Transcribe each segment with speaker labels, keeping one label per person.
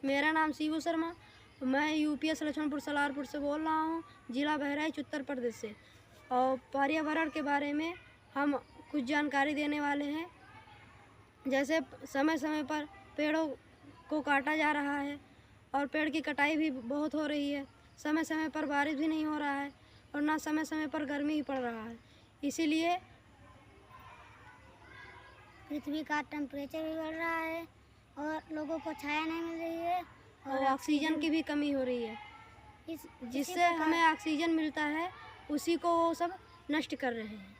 Speaker 1: मेरा नाम शिवू शर्मा, मैं यूपीएस लक्ष्मणपुर सलारपुर से बोल रहा हूँ, जिला बहराइच उत्तर प्रदेश से। और पर्यावरण के बारे में हम कुछ जानकारी देने वाले हैं। जैसे समय समय पर पेड़ों को काटा जा रहा है और पेड़ की कटाई भी बहुत हो रही है। समय समय पर बारिश भी नहीं हो रहा है और ना समय समय पर गर्मी ही पड़ रहा है। इसीलिए
Speaker 2: पृथ्वी का टेम्परेचर भी बढ़ रहा है और लोगों को छाया नहीं मिल रही है
Speaker 1: और ऑक्सीजन की भी कमी हो रही है। जिससे हमें ऑक्सीजन मिलता है उसी को वो सब नष्ट कर रहे हैं।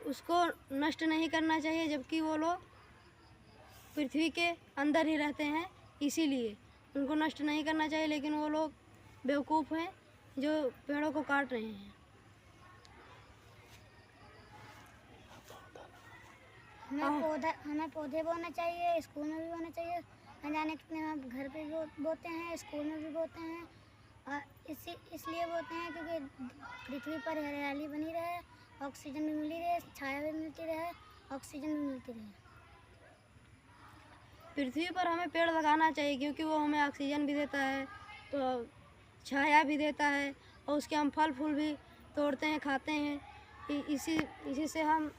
Speaker 1: उसको नष्ट नहीं करना चाहिए, जबकि वो लोग पृथ्वी के अंदर ही रहते हैं, इसीलिए उनको नष्ट नहीं करना चाहिए। लेकिन वो लोग बेवकूफ़ हैं जो पेड़ों को काट रहे हैं।
Speaker 2: हमें पौधे बोना चाहिए, स्कूल में भी बोना चाहिए। न जाने कितने हम घर पे भी बोते हैं, स्कूल में भी बोते हैं। और इसलिए बोते हैं क्योंकि पृथ्वी पर हरियाली बनी रहे, ऑक्सीजन भी मिली रहे, छाया भी मिलती रहे, ऑक्सीजन भी मिलती रहे।
Speaker 1: पृथ्वी पर हमें पेड़ लगाना चाहिए क्योंकि वो हमें ऑक्सीजन भी देता है, तो छाया भी देता है और उसके हम फल फूल भी तोड़ते हैं, खाते हैं। इसी से हम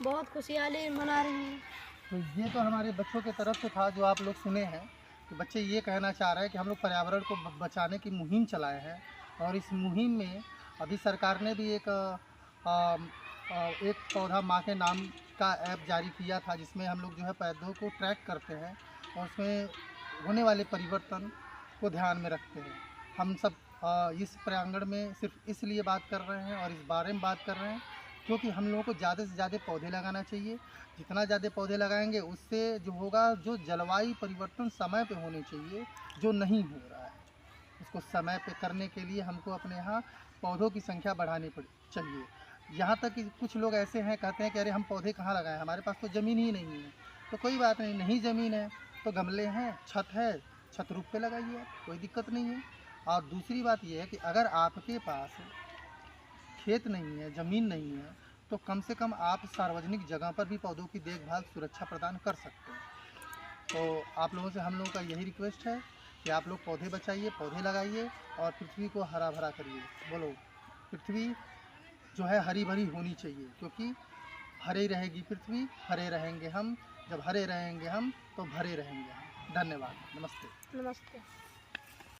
Speaker 1: बहुत खुशहाली मना रहे हैं।
Speaker 3: तो ये तो हमारे बच्चों के तरफ से था जो आप लोग सुने हैं कि बच्चे ये कहना चाह रहे हैं कि हम लोग पर्यावरण को बचाने की मुहिम चलाए हैं। और इस मुहिम में अभी सरकार ने भी एक पौधा माँ के नाम का ऐप जारी किया था, जिसमें हम लोग जो है पौधों को ट्रैक करते हैं और उसमें होने वाले परिवर्तन को ध्यान में रखते हैं। हम सब इस प्रांगण में सिर्फ इसलिए बात कर रहे हैं और इस बारे में बात कर रहे हैं क्योंकि हम लोगों को ज़्यादा से ज़्यादा पौधे लगाना चाहिए। जितना ज़्यादा पौधे लगाएंगे उससे जो होगा, जो जलवायु परिवर्तन समय पे होने चाहिए जो नहीं हो रहा है, उसको समय पे करने के लिए हमको अपने यहाँ पौधों की संख्या बढ़ानी चाहिए। यहाँ तक कि कुछ लोग ऐसे हैं कहते हैं कि अरे हम पौधे कहाँ लगाएं, हमारे पास तो ज़मीन ही नहीं है। तो कोई बात नहीं, नहीं ज़मीन है तो गमले हैं, छत है, छत रूप पे लगाइए, कोई दिक्कत नहीं है। और दूसरी बात यह है कि अगर आपके पास खेत नहीं है, ज़मीन नहीं है, तो कम से कम आप सार्वजनिक जगह पर भी पौधों की देखभाल सुरक्षा प्रदान कर सकते हैं। तो आप लोगों से हम लोगों का यही रिक्वेस्ट है कि आप लोग पौधे बचाइए, पौधे लगाइए और पृथ्वी को हरा भरा करिए। बोलो, पृथ्वी जो है हरी भरी होनी चाहिए, क्योंकि हरी रहेगी पृथ्वी, हरे रहेंगे हम। जब हरे रहेंगे हम तो भरे रहेंगे हम। धन्यवाद। नमस्ते।
Speaker 1: नमस्ते।